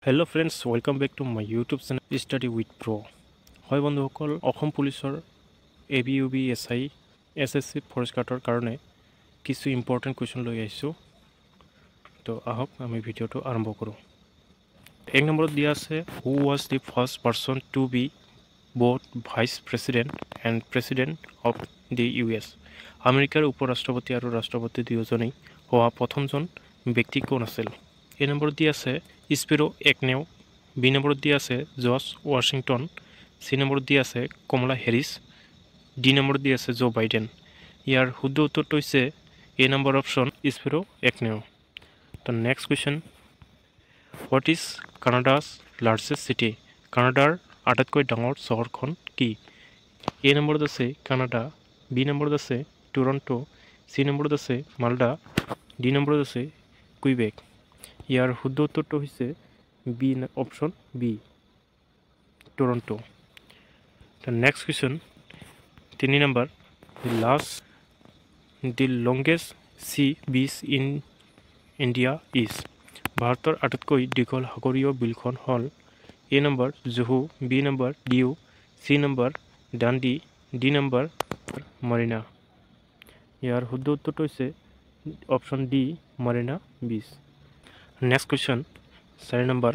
Hello friends, welcome back to my YouTube channel Study with Pro. হয় বন্ধুসকল অসম পুলিচৰ ABUB SI SSC forest গাৰ্ডৰ কাৰণে কিছু ইম্পৰ্টেণ্ট কুৱেশ্যন লৈ আহিছোঁ তো আহক আমি ভিডিঅ'টো আৰম্ভ কৰোঁ এক নম্বৰত দিয়া আছে who was the first person to be both vice president and president of the US আমেৰিকাৰ উপৰাষ্ট্ৰপতি আৰু ৰাষ্ট্ৰপতি দুয়োজনেই হোৱা প্ৰথমজন ব্যক্তি কোন আছিল এ নম্বৰত দিয়া আছে স্পিৰো একনেও বি নম্বৰত দিয়া আছে জৰ্জ ৱাশ্বিংটন সি নম্বৰত দিয়া আছে কমলা হেৰিছ ডি নম্বৰত দিয়া আছে জো বাইডেন ইয়াৰ শুদ্ধ উত্তৰটো হৈছে এ নম্বৰ অপশ্যন স্পিৰো একনেও তো next question what is Canada's largest city কানাডাৰ আটাইতকৈ ডাঙৰ চহৰখন কি এ নম্বৰত আছে কানাডা বি নম্বৰত আছে টৰন্টো সি নম্বৰত আছে মাল্ডা ডি নম্বৰত আছে কুইবেক ইয়াৰ শুদ্ধ উত্তৰটো হৈছে B option B Toronto The next question 3 number the longest sea beach in India is ভাৰতৰ আটাইতকৈ দীঘল সাগৰীয় বিলখন হ'ল A number Juhu B number Diu C number Dandi D number Marina ইয়াৰ শুদ্ধ উত্তৰটো হৈছে option D Marina beach next question 4 number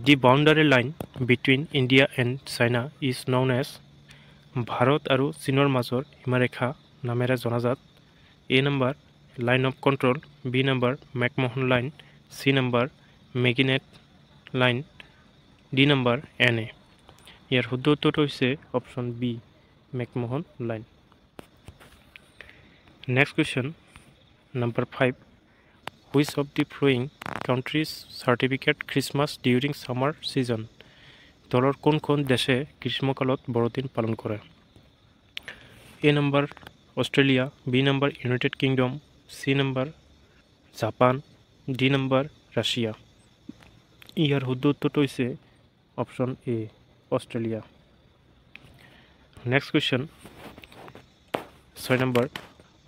The boundary line between India and China is known as Bharat আৰু চীনৰ মাজৰ সীমাৰেখা নামেৰে জনাজাত A number line of control B number McMahon line C number Maginot line D number N A ইয়াৰ শুদ্ধ উত্তৰটো হৈছে option B McMahon line next question number 5 Which of the following countries certificate Christmas during summer season? তলৰ কোনখন দেশে গ্ৰীষ্মকালত বৰদিন পালন কৰে A number Australia B number United Kingdom C number Japan D number Russia ইয়াৰ শুদ্ধ উত্তৰটো হৈছে option A Australia next question 6 number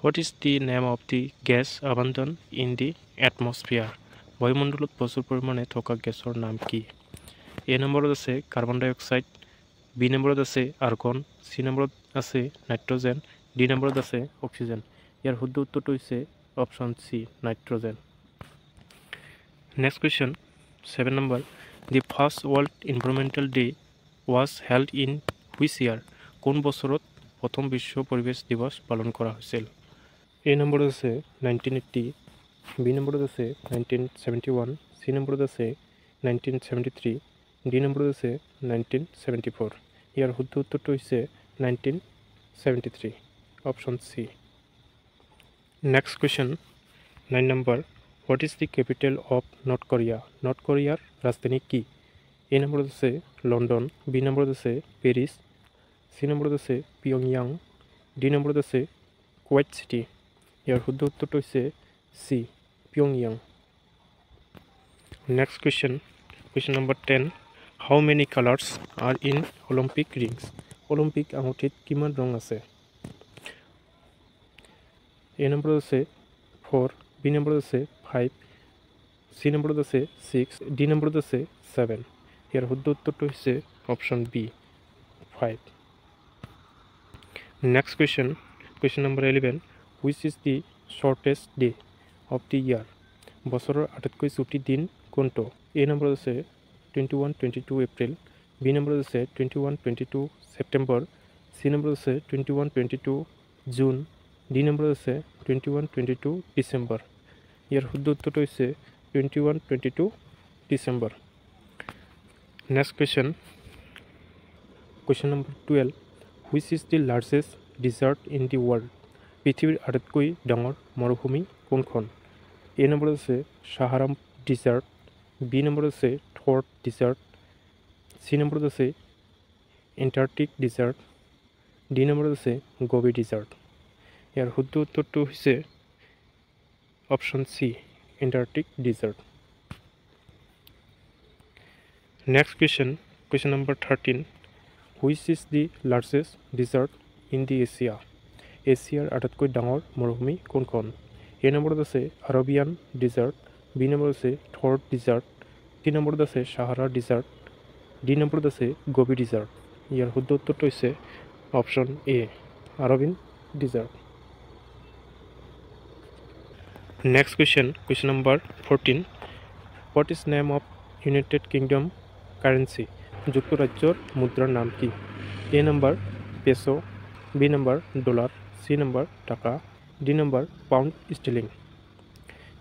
What is the name of the gas abundant in the atmosphere? বায়ুমণ্ডলত প্ৰচুৰ পৰিমাণে থকা গেছৰ নাম কি এ নম্বৰত আছে কাৰ্বন ডাই অক্সাইড বি নম্বৰত আছে আৰ্গন চি নম্বৰত আছে নাইট্ৰজেন ডি নম্বৰত আছে অক্সিজেন ইয়াৰ শুদ্ধ উত্তৰটো হৈছে option C nitrogen next question 7 number the first world environmental day was held in which ইয়াৰ কোন বছৰত প্ৰথম বিশ্ব পৰিৱেশ দিৱস পালন কৰা হৈছিল এ নম্বৰত আছে 1980 বি নম্বৰত আছে 1971 চি নম্বৰত আছে 1973 ডি নম্বৰত আছে 1974 ইয়াৰ শুদ্ধ উত্তৰটো হৈছে 1973 option C next question 9 number what is the capital of north কোৰিয়াৰ ৰাজধানী কি এ নম্বৰত আছে লণ্ডন বি নম্বৰত আছে পেৰিছ চি নম্বৰত আছে পিয়ংয়াং ডি নম্বৰত আছে কুৱেইট চিটি ইয়াৰ শুদ্ধ উত্তৰটো হৈছে চি পিয়ংয়াং next question number 10 how many colours are in Olympic rings Olympic আঙুঠিত কিমান ৰং আছে এ নম্বৰত আছে 4 বি নম্বৰত আছে 5 চি নম্বৰত আছে 6 ডি নম্বৰত আছে 7 ইয়াৰ শুদ্ধ উত্তৰটো হৈছে option B 5 next question number 11 Which is the shortest day of the year? বছৰৰ আটাইতকৈ ছুটি দিন কোনটো এ নম্বৰত আছে 21-22 এপ্ৰিল বি নম্বৰত আছে 21-22 ছেপ্টেম্বৰ চি নম্বৰত আছে 21-22 জুন ডি নম্বৰত আছে 21-22 ডিচেম্বৰ ইয়াৰ শুদ্ধ উত্তৰটো হৈছে 21-22 December next question number 12 Which is the largest desert in the world? পৃথিৱীৰ আটাইতকৈ ডাঙৰ মৰুভূমি কোনখন এ নম্বৰত আছে সাহাৰা ডিজাৰ্ট বি নম্বৰত আছে থৰ ডিজাৰ্ট চি নম্বৰত আছে এণ্টাৰ্কটিক ডিজাৰ্ট ডি নম্বৰত আছে গোবি ডিজাৰ্ট ইয়াৰ শুদ্ধ উত্তৰটো হৈছে option C Antarctic desert next question number 13 which is the largest desert in the Asia এছিয়াৰ আটাইতকৈ ডাঙৰ মৰুভূমি কোনখন এ নম্বৰত আছে আৰবিয়ান ডিজাৰ্ট বি নম্বৰত আছে থৰ ডিজাৰ্ট, চি নম্বৰত আছে সাহাৰা ডিজাৰ্ট, ডি নম্বৰত আছে গোবি ডিজাৰ্ট। ইয়াৰ শুদ্ধ উত্তৰটো হৈছে option A Arabian desert. Next question number 14। What is name of United Kingdom currency? যুক্তৰাজ্যৰ মুদ্ৰাৰ নাম কি? A number peso, B number dollar, C number taka, D number pound sterling.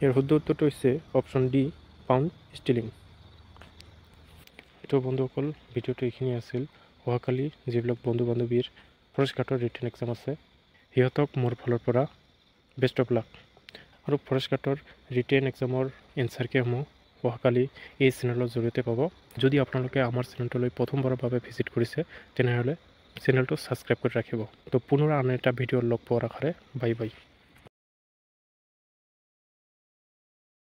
ইয়াৰ শুদ্ধ উত্তৰটো হৈছে অপশ্যন ডি পাউণ্ড ষ্টিলিং। এইটো বন্ধুসকল ভিডিঅ'টো এইখিনি আছিল। অহাকালি যিবিলাক বন্ধু বান্ধৱীৰ ফৰেষ্ট গাৰ্ডৰ ৰিটেন এক্সাম আছে সিহঁতক মোৰ ফালৰ পৰা বেষ্ট অফ লাক। আৰু ফৰেষ্ট গাৰ্ডৰ ৰিটেন এক্সামৰ এনচাৰ কিসমূহ অহাকালি এই চেনেলৰ জৰিয়তে পাব। যদি আপোনালোকে আমাৰ চেনেলটোলৈ প্ৰথমবাৰৰ বাবে ভিজিট কৰিছে তেনেহ'লে চেনেলটো ছাবস্ক্ৰাইব কৰি ৰাখিব। তো পুনৰ আন এটা ভিডিঅ' লগ পোৱাৰ আশাৰে বাই বাই।